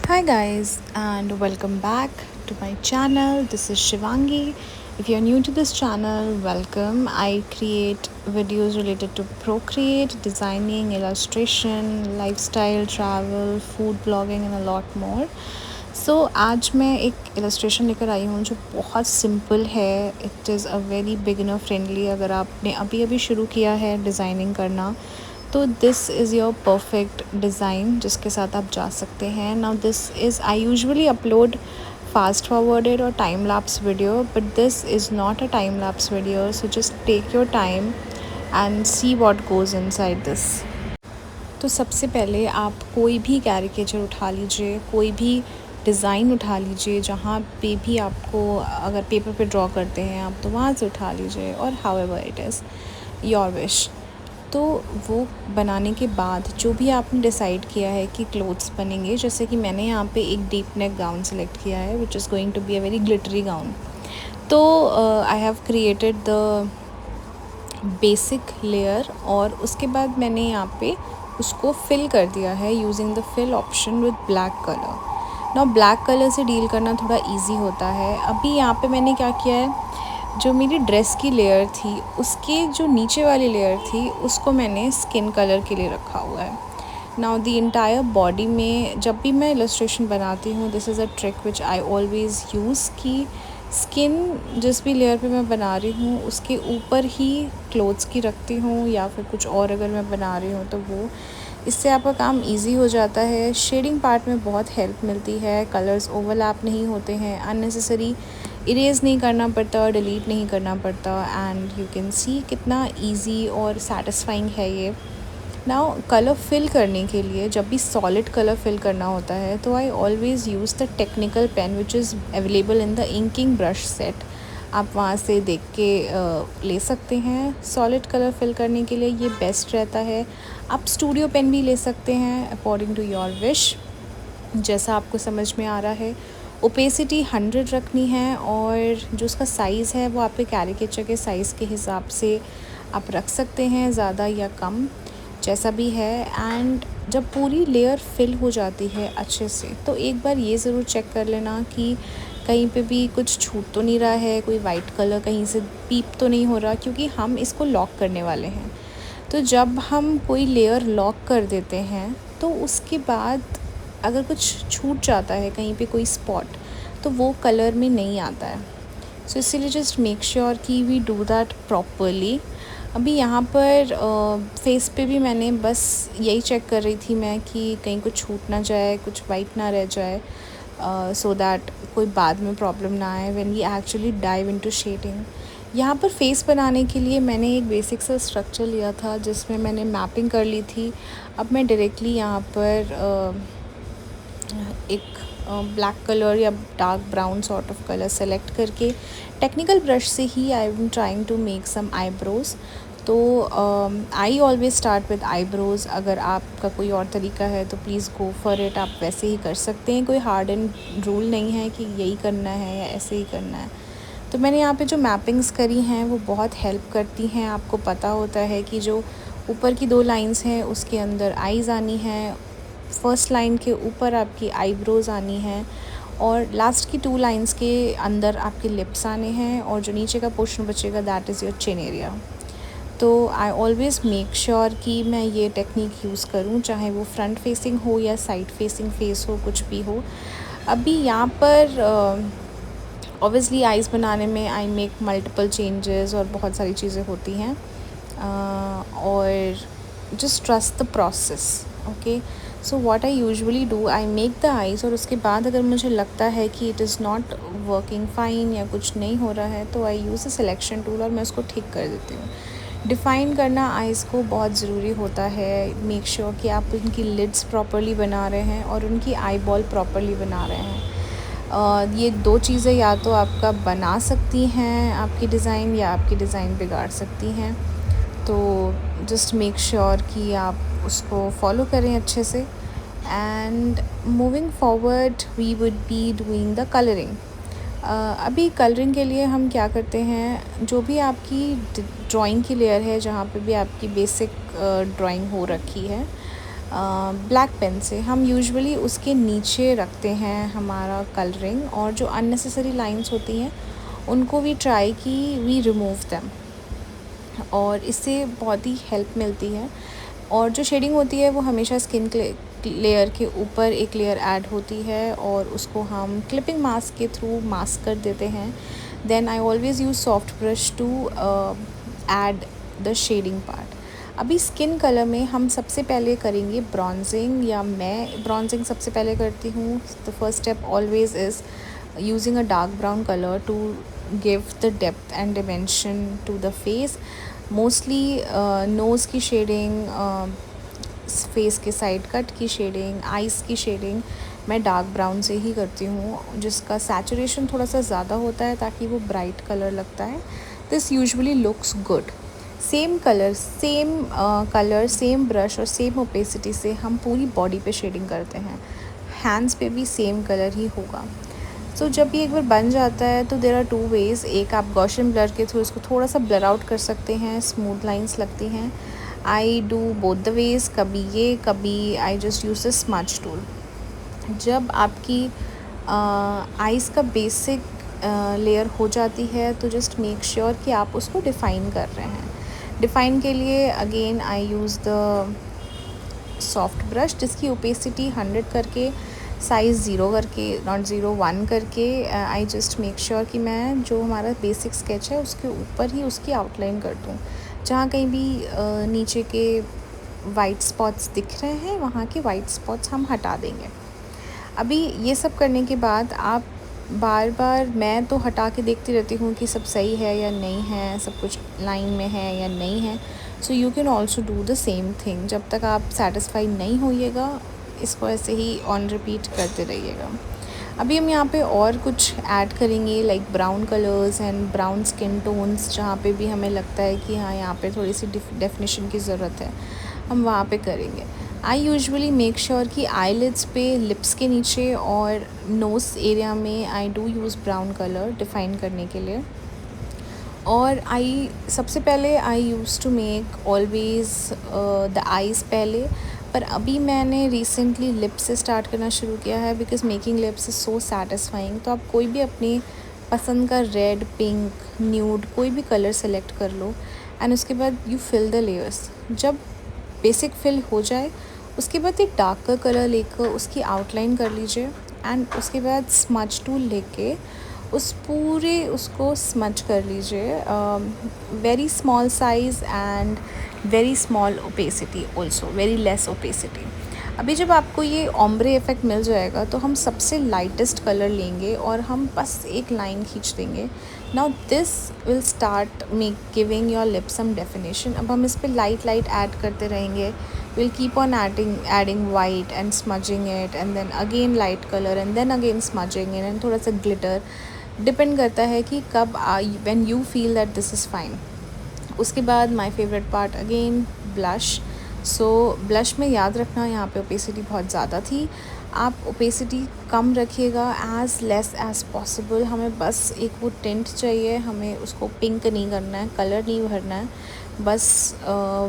Hi guys and welcome back to my channel. This is Shivangi. If you're new to this channel, welcome. I create videos related to procreate, designing, illustration, lifestyle, travel, food blogging and a lot more. So आज मैं एक illustration लेकर आई हूँ जो बहुत simple है. It is a very beginner friendly. अगर आपने अभी अभी शुरू किया है डिज़ाइनिंग करना तो this is your perfect design जिसके साथ आप जा सकते हैं. Now this is I usually upload fast forwarded और time lapse video, but this is not a time lapse video, so just take your time and see what goes inside this. तो सबसे पहले आप कोई भी कैरिकेचर उठा लीजिए, कोई भी डिज़ाइन उठा लीजिए, जहाँ पे भी आपको अगर पेपर पे ड्रॉ करते हैं आप तो वहाँ से उठा लीजिए, और however it is your wish. तो वो बनाने के बाद जो भी आपने डिसाइड किया है कि क्लोथ्स बनेंगे, जैसे कि मैंने यहाँ पे एक डीप नेक गाउन सेलेक्ट किया है which is going to be a very glittery gown. तो I have created the basic layer और उसके बाद मैंने यहाँ पे उसको फिल कर दिया है using the fill option with black colour. Now black colour से डील करना थोड़ा ईजी होता है. अभी यहाँ पे मैंने क्या किया है, जो मेरी ड्रेस की लेयर थी उसके जो नीचे वाली लेयर थी उसको मैंने स्किन कलर के लिए रखा हुआ है. नाउ द इंटायर बॉडी में जब भी मैं इलस्ट्रेशन बनाती हूँ, this is a trick which I always use कि स्किन जिस भी लेयर पे मैं बना रही हूँ उसके ऊपर ही क्लोथ्स की रखती हूँ, या फिर कुछ और अगर मैं बना रही हूँ तो वो, इससे आपका काम इजी हो जाता है. शेडिंग पार्ट में बहुत हेल्प मिलती है, कलर्स ओवरलैप नहीं होते हैं, अननेसेसरी इरेज़ नहीं करना पड़ता, डिलीट नहीं करना पड़ता, एंड यू कैन सी कितना इजी और सेटिस्फाइंग है ये. नाउ कलर फिल करने के लिए जब भी सॉलिड कलर फिल करना होता है तो I always use the technical pen which is available in the inking brush set. आप वहाँ से देख के ले सकते हैं. सॉलिड कलर फिल करने के लिए ये बेस्ट रहता है. आप स्टूडियो पेन भी ले सकते हैं अकॉर्डिंग टू योर विश, जैसा आपको समझ में आ रहा है. ओपेसिटी 100 रखनी है और जो उसका साइज़ है वो आपके कैरिकेचर के साइज़ के हिसाब से आप रख सकते हैं, ज़्यादा या कम जैसा भी है. एंड जब पूरी लेयर फिल हो जाती है अच्छे से तो एक बार ये ज़रूर चेक कर लेना कि कहीं पे भी कुछ छूट तो नहीं रहा है, कोई वाइट कलर कहीं से पीप तो नहीं हो रहा, क्योंकि हम इसको लॉक करने वाले हैं. तो जब हम कोई लेयर लॉक कर देते हैं तो उसके बाद अगर कुछ छूट जाता है कहीं पे कोई स्पॉट तो वो कलर में नहीं आता है. सो इसीलिए जस्ट मेक श्योर कि वी डू दैट प्रॉपरली. अभी यहाँ पर फेस पे भी मैंने बस यही चेक कर रही थी मैं कि कहीं कुछ छूट ना जाए, कुछ वाइट ना रह जाए, सो दैट कोई बाद में प्रॉब्लम ना आए when we actually dive into shading. यहाँ पर फेस बनाने के लिए मैंने एक बेसिक सा स्ट्रक्चर लिया था जिसमें मैंने मैपिंग कर ली थी. अब मैं डायरेक्टली यहाँ पर एक ब्लैक कलर या dark brown sort of colour select करके टेक्निकल ब्रश से ही I am trying to make some eyebrows. तो I always start with eyebrows. अगर आपका कोई और तरीका है तो प्लीज़ गो फॉर इट, आप वैसे ही कर सकते हैं. कोई हार्ड एंड रूल नहीं है कि यही करना है या ऐसे ही करना है. तो मैंने यहाँ पे जो मैपिंग्स करी हैं वो बहुत हेल्प करती हैं. आपको पता होता है कि जो ऊपर की 2 लाइंस हैं उसके अंदर आईज़ आनी है, फर्स्ट लाइन के ऊपर आपकी आईब्रोज़ आनी है, और लास्ट की 2 लाइंस के अंदर आपके लिप्स आने हैं, और जो नीचे का पोर्शन बचेगा that is your chin area. तो आई ऑलवेज़ मेक श्योर कि मैं ये टेक्निक यूज़ करूँ, चाहे वो फ्रंट फेसिंग हो या साइड फेसिंग फेस हो, कुछ भी हो. अभी यहाँ पर ऑब्वियसली आइज़ बनाने में आई मेक मल्टीपल चेंजेस और बहुत सारी चीज़ें होती हैं, और just trust the process. Okay, so what I usually do, I make the eyes, और उसके बाद अगर मुझे लगता है कि it is not working fine या कुछ नहीं हो रहा है तो आई यूज़ अ सिलेक्शन टूल और मैं उसको ठीक कर देती हूँ. डिफ़ाइन करना आइज़ को बहुत ज़रूरी होता है. मेक श्योर कि आप उनकी लिड्स प्रॉपरली बना रहे हैं और उनकी आई बॉल प्रॉपरली बना रहे हैं. ये 2 चीज़ें या तो आपका बना सकती हैं आपकी डिज़ाइन, या आपकी डिज़ाइन बिगाड़ सकती हैं. तो जस्ट मेक श्योर कि आप उसको फॉलो करें अच्छे से. And moving forward we would be doing the colouring. अभी कलरिंग के लिए हम क्या करते हैं, जो भी आपकी ड्राइंग की लेयर है, जहाँ पे भी आपकी बेसिक ड्राइंग हो रखी है, ब्लैक पेन से हम यूजुअली उसके नीचे रखते हैं हमारा कलरिंग, और जो अननेसेसरी लाइंस होती हैं उनको वी ट्राई कि वी रिमूव दैम, और इससे बहुत ही हेल्प मिलती है। और जो शेडिंग होती है वो हमेशा स्किन लेयर के ऊपर एक लेयर ऐड होती है, और उसको हम क्लिपिंग मास्क के थ्रू मास्क कर देते हैं। Then I always use soft brush to add the shading part. अभी स्किन कलर में हम सबसे पहले करेंगे ब्रॉन्जिंग, या मैं ब्रॉन्जिंग सबसे पहले करती हूँ। The first step always is using a dark brown colour to give the depth and dimension to the face. Mostly nose की शेडिंग, फेस के साइड कट की शेडिंग, आइज़ की शेडिंग मैं डार्क ब्राउन से ही करती हूँ, जिसका सैचुरेशन थोड़ा सा ज़्यादा होता है ताकि वो ब्राइट कलर लगता है। This usually looks good. Same colour, same brush और सेम ओपेसिटी से हम पूरी बॉडी पे शेडिंग करते हैं। हैंड्स पे भी सेम कलर ही होगा। सो जब ये एक बार बन जाता है तो देर आर टू वेज़। एक, आप गॉसियन ब्लर के थ्रू इसको थोड़ा सा ब्लर आउट कर सकते हैं, स्मूथ लाइंस लगती हैं। I do both the ways, कभी ये, कभी I just use the smudge tool. जब आपकी आइज़ का बेसिक लेयर हो जाती है तो जस्ट मेक श्योर कि आप उसको डिफ़ाइन कर रहे हैं। डिफ़ाइन के लिए again I use the soft brush, जिसकी ओपेसिटी 100 करके, साइज़ 0 करके, नॉट 0 1 करके, आई जस्ट मेक श्योर कि मैं जो हमारा बेसिक स्केच है उसके ऊपर ही उसकी आउटलाइन कर दूँ। जहाँ कहीं भी नीचे के वाइट स्पॉट्स दिख रहे हैं वहाँ के वाइट स्पॉट्स हम हटा देंगे। अभी ये सब करने के बाद आप बार बार, मैं तो हटा के देखती रहती हूँ कि सब सही है या नहीं है, सब कुछ लाइन में है या नहीं है। So you can also do the same thing. जब तक आप सेटिस्फाइड नहीं होइएगा, इसको ऐसे ही ऑन रिपीट करते रहिएगा। अभी हम यहाँ पे और कुछ ऐड करेंगे, like brown colours and brown skin tones. जहाँ पे भी हमें लगता है कि हाँ, यहाँ पे थोड़ी सी डेफिनेशन की ज़रूरत है, हम वहाँ पे करेंगे। आई यूजुअली मेक श्योर कि आईलिड्स पे, लिप्स के नीचे और नोज़ एरिया में I do use brown colour define करने के लिए। और सबसे पहले I use to make always the eyes पहले, पर अभी मैंने रिसेंटली लिप्स से स्टार्ट करना शुरू किया है, because making lips is so satisfying. तो आप कोई भी अपनी पसंद का रेड, पिंक, न्यूड कोई भी कलर सेलेक्ट कर लो, एंड उसके बाद यू फिल द लेयर्स। जब बेसिक फिल हो जाए उसके बाद एक डार्कर कलर लेकर उसकी आउटलाइन कर लीजिए, एंड उसके बाद स्मज टूल लेके उसको स्मज कर लीजिए। Very small size and very small opacity, also very less opacity. अभी जब आपको ये ओम्ब्रे इफ़ेक्ट मिल जाएगा तो हम सबसे लाइटेस्ट कलर लेंगे और हम बस एक लाइन खींच देंगे। Now this will start giving your lip some definition. अब हम इस पर लाइट ऐड करते रहेंगे। Will keep on adding white and smudging it, and then again light colour, and then again smudging it, and थोड़ा सा ग्लिटर। डिपेंड करता है कि कब when you feel that this is fine. उसके बाद my favourite part again, blush. So blush में याद रखना, यहाँ पे ओपेसिटी बहुत ज़्यादा थी। आप ओपेसिटी कम रखिएगा, एज़ लेस एज़ पॉसिबल। हमें बस एक वो टिंट चाहिए, हमें उसको पिंक नहीं करना है, कलर नहीं भरना है। बस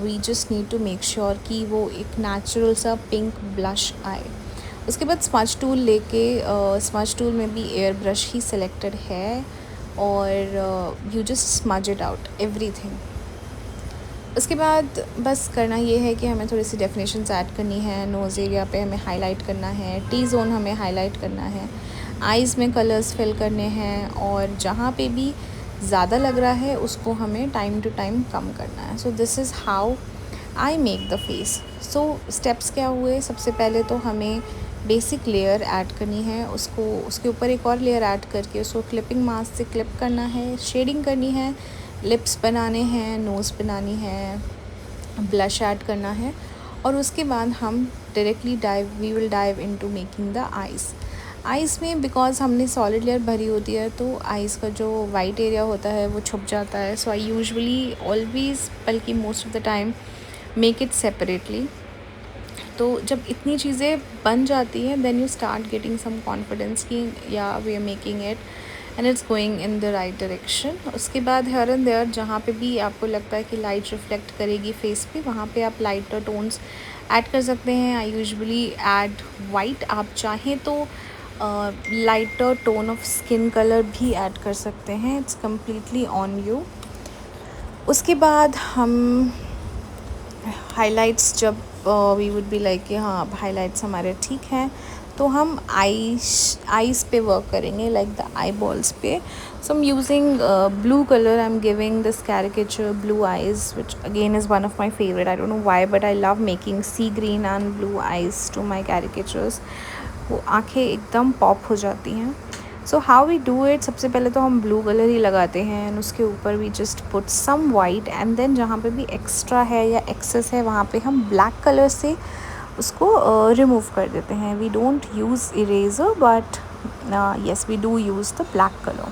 we just need to make sure कि वो एक नेचुरल सा पिंक ब्लश आए। उसके बाद स्मज टूल लेके, स्मज टूल में भी एयर ब्रश ही सिलेक्टेड है, और you just smudge it out everything. उसके बाद बस करना ये है कि हमें थोड़ी सी डेफिनेशंस ऐड करनी है। नोज़ एरिया पे हमें हाईलाइट करना है, टी जोन हमें हाईलाइट करना है, आइज़ में कलर्स फिल करने हैं, और जहाँ पे भी ज़्यादा लग रहा है उसको हमें टाइम टू टाइम कम करना है। So this is how I make the face. So steps क्या हुए, सबसे पहले तो हमें बेसिक लेयर ऐड करनी है, उसके ऊपर एक और लेयर ऐड करके उसको क्लिपिंग मास्क से क्लिप करना है, शेडिंग करनी है, लिप्स बनाने हैं, नोज़ बनानी है, ब्लश ऐड करना है, और उसके बाद हम we will dive into making the eyes में, बिकॉज हमने सॉलिड लेयर भरी होती है तो आइज़ का जो वाइट एरिया होता है वो छुप जाता है। सो आई यूजुअली ऑलवेज़, बल्कि most of the time, make it separately. तो जब इतनी चीज़ें बन जाती हैं, then you start getting some confidence कि या we are making it and it's going in the right direction. उसके बाद हियर एंड देयर जहाँ पे भी आपको लगता है कि लाइट रिफ्लेक्ट करेगी फेस पे, वहाँ पे आप लाइटर टोन्स ऐड कर सकते हैं। आई यूजुअली ऐड वाइट, आप चाहें तो lighter tone of skin colour भी ऐड कर सकते हैं, इट्स कम्प्लीटली ऑन यू। उसके बाद हम हाइलाइट्स, जब वी वुड बी लाइक कि हाँ अब हाइलाइट्स हमारे ठीक हैं, तो हम आईज़ पे वर्क करेंगे, लाइक द आई बॉल्स पे। So I am using blue color. I'm giving this caricature blue eyes, which again is one of my favorite. I don't know why, but I love making sea green and blue eyes to my caricatures. वो आँखें एकदम pop हो जाती हैं। So how we do it, सबसे पहले तो हम ब्लू कलर ही लगाते हैं एंड उसके ऊपर we just put some white, and then जहाँ पे भी एक्स्ट्रा है या एक्सेस है वहाँ पे हम ब्लैक कलर से उसको रिमूव कर देते हैं। We don't use eraser, but yes we do use the black colour.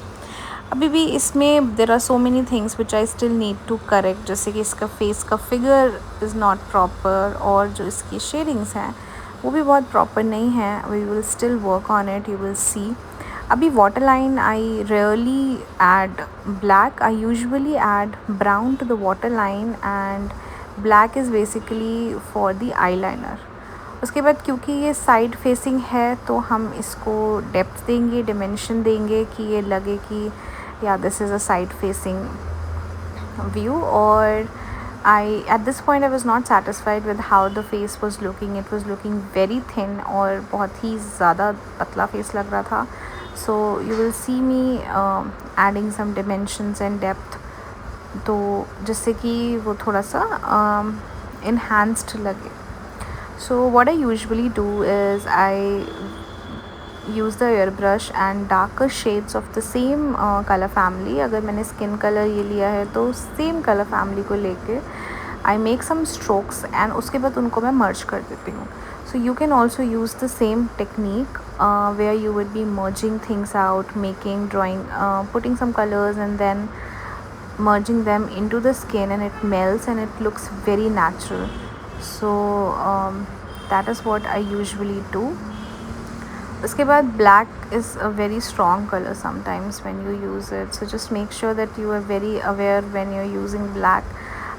अभी भी इसमें there are so many things which I still need to correct, जैसे कि इसका फेस का फिगर इज़ नॉट प्रॉपर, और जो इसकी शेडिंग्स हैं वो भी बहुत प्रॉपर नहीं है। We will still work on it, you will see. अभी water line I rarely add black, I usually add brown to the water line, and black is basically for the eyeliner. उसके बाद क्योंकि ये side facing है तो हम इसको depth देंगे, डिमेंशन देंगे कि ये लगे कि या this is a side facing view. और I at this point I was not satisfied with how the face was looking, it was looking very thin और बहुत ही ज़्यादा पतला फेस लग रहा था। So you will see me adding some dimensions and depth, तो जिससे कि वो थोड़ा सा इन्हांस्ड लगे। So what I usually do is I use the airbrush and darker shades of the same color family. अगर मैंने skin color ये लिया है तो same color family को लेके I make some strokes and उसके बाद उनको मैं merge कर देती हूँ. So you can also use the same technique where you would be merging things out, drawing, putting some colors and then merging them into the skin, and it melts and it looks very natural. So that is what I usually do. उसके बाद black is a very strong color sometimes when you use it, so just make sure that you are very aware when you're using black.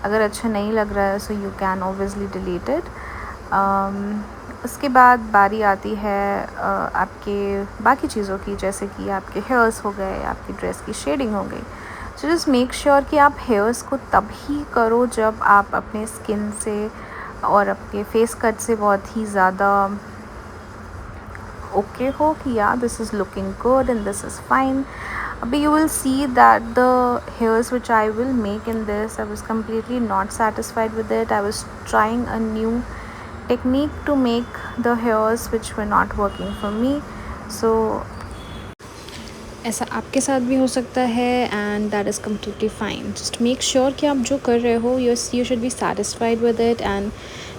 अगर अच्छा नहीं लग रहा है so you can obviously delete it. उसके बाद बारी आती है आपके बाकी चीज़ों की, जैसे कि आपके हेयर्स हो गए, आपकी ड्रेस की शेडिंग हो गई। सो जस्ट मेक श्योर कि आप हेयर्स को तब ही करो जब आप अपने स्किन से और आपके फेस कट से बहुत ही ज़्यादा ओके हो कि या this is looking good and this is fine. अभी you will see that the hairs which I will make in this, I was completely not satisfied with it. I was trying a new technique to make the hairs which were not working for me. So ऐसा आपके साथ भी हो सकता है and that is completely fine. Just make sure कि आप जो कर रहे हो you should be satisfied with it and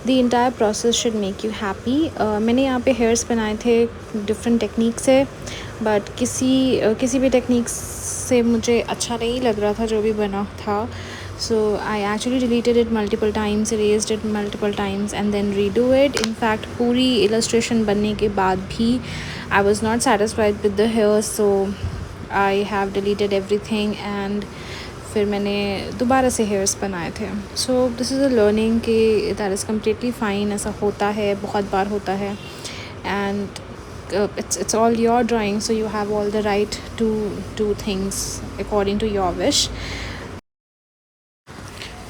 the entire process should make you happy. मैंने यहाँ पे हेयर्स बनाए थे डिफरेंट टेक्निक से, बट किसी भी टेक्निक से मुझे अच्छा नहीं लग रहा था जो भी बना था। So I actually deleted it multiple times, erased it multiple times and then redo it. In fact पूरी illustration बनने के बाद भी I was not satisfied with the hair, so I have deleted everything and फिर मैंने दोबारा से hairs बनाए थे. So this is a learning कि that is completely fine, ऐसा होता है, बहुत बार होता है, and it's all your drawing, so you have all the right to do things according to your wish.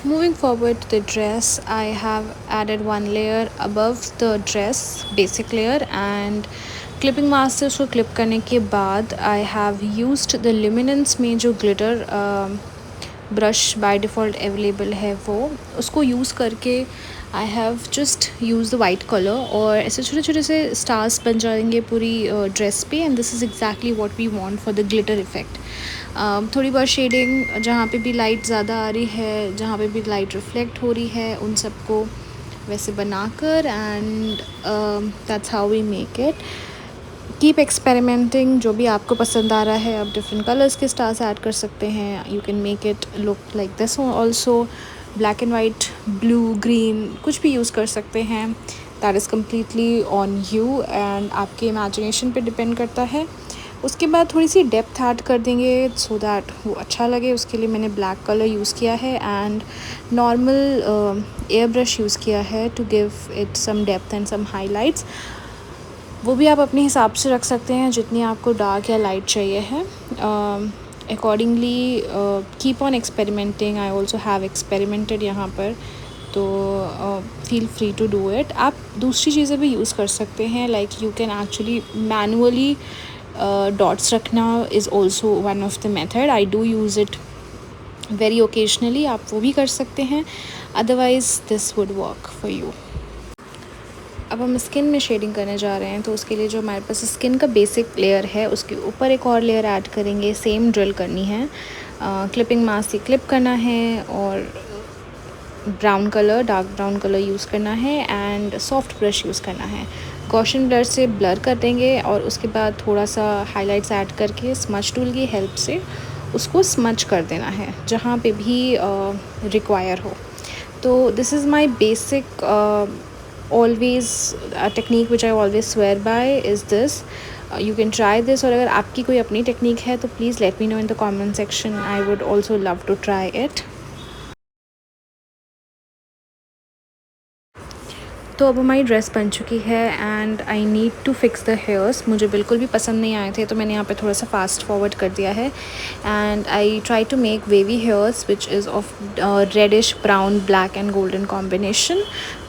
Moving forward to the dress, I have added one layer above the dress, basic layer, and clipping mask से उसको clip करने के बाद I have used the luminance में जो glitter brush by default available है वो उसको use करके I have just used the white color और ऐसे छोटे छोटे से stars बन जाएंगे पूरी dress पे, and this is exactly what we want for the glitter effect. थोड़ी बहुत शेडिंग जहाँ पे भी लाइट ज़्यादा आ रही है, जहाँ पे भी लाइट रिफ्लेक्ट हो रही है, उन सबको वैसे बनाकर, and that's how we make it. Keep experimenting, जो भी आपको पसंद आ रहा है आप डिफरेंट कलर्स के स्टार्स ऐड कर सकते हैं। You can make it look like this also, black and white, blue, green, कुछ भी यूज़ कर सकते हैं। That is completely on you and आपके इमेजिनेशन पे डिपेंड करता है। उसके बाद थोड़ी सी डेप्थ ऐड कर देंगे सो दैट वो अच्छा लगे। उसके लिए मैंने ब्लैक कलर यूज़ किया है and normal air brush use किया है to give it some depth and some highlights. वो भी आप अपने हिसाब से रख सकते हैं जितनी आपको डार्क या लाइट चाहिए है। Accordingly keep on experimenting, I also have experimented यहाँ पर, तो feel free to do it. आप दूसरी चीज़ें भी यूज़ कर सकते हैं, like you can actually manually dots रखना is also one of the method. I do use it very occasionally, आप वो भी कर सकते हैं, otherwise this would work for you. अब हम स्किन में शेडिंग करने जा रहे हैं, तो उसके लिए जो हमारे पास स्किन का बेसिक लेयर है उसके ऊपर एक और लेयर ऐड करेंगे। सेम ड्रिल करनी है, क्लिपिंग मास्क से क्लिप करना है और brown colour, dark brown colour use करना है एंड सॉफ्ट ब्रश यूज़ करना है। गॉसियन ब्लर से ब्लर कर देंगे और उसके बाद थोड़ा सा हाइलाइट्स ऐड करके स्मच टूल की हेल्प से उसको स्मच कर देना है जहाँ पे भी रिक्वायर हो। तो this is my basic always a technique which I always swear by is this. You can try this, और अगर आपकी कोई अपनी टेक्निक है तो please let me know in the comment section. I would also love to try it. तो अब हमारी ड्रेस बन चुकी है and I need to fix the hairs. मुझे बिल्कुल भी पसंद नहीं आए थे तो मैंने यहाँ पे थोड़ा सा फास्ट फॉरवर्ड कर दिया है and I try to make wavy hairs which is of reddish brown black and golden combination.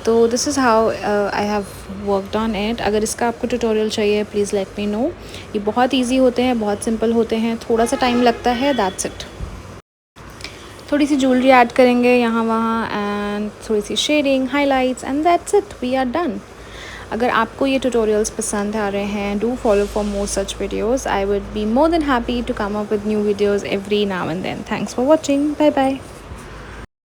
तो this is how I have worked on it. अगर इसका आपको ट्यूटोरियल चाहिए प्लीज़ लेट मी नो। ये बहुत ईजी होते हैं, बहुत सिंपल होते हैं, थोड़ा सा टाइम लगता है, दैट्स इट। थोड़ी सी ज्वेलरी ऐड करेंगे यहाँ वहाँ एंड थोड़ी सी shading, highlights and that's it, we are done. अगर आपको ये ट्यूटोरियल्स पसंद आ रहे हैं, do follow for more such videos. I would be more than happy to come up with new videos every now and then. Thanks for watching, bye bye.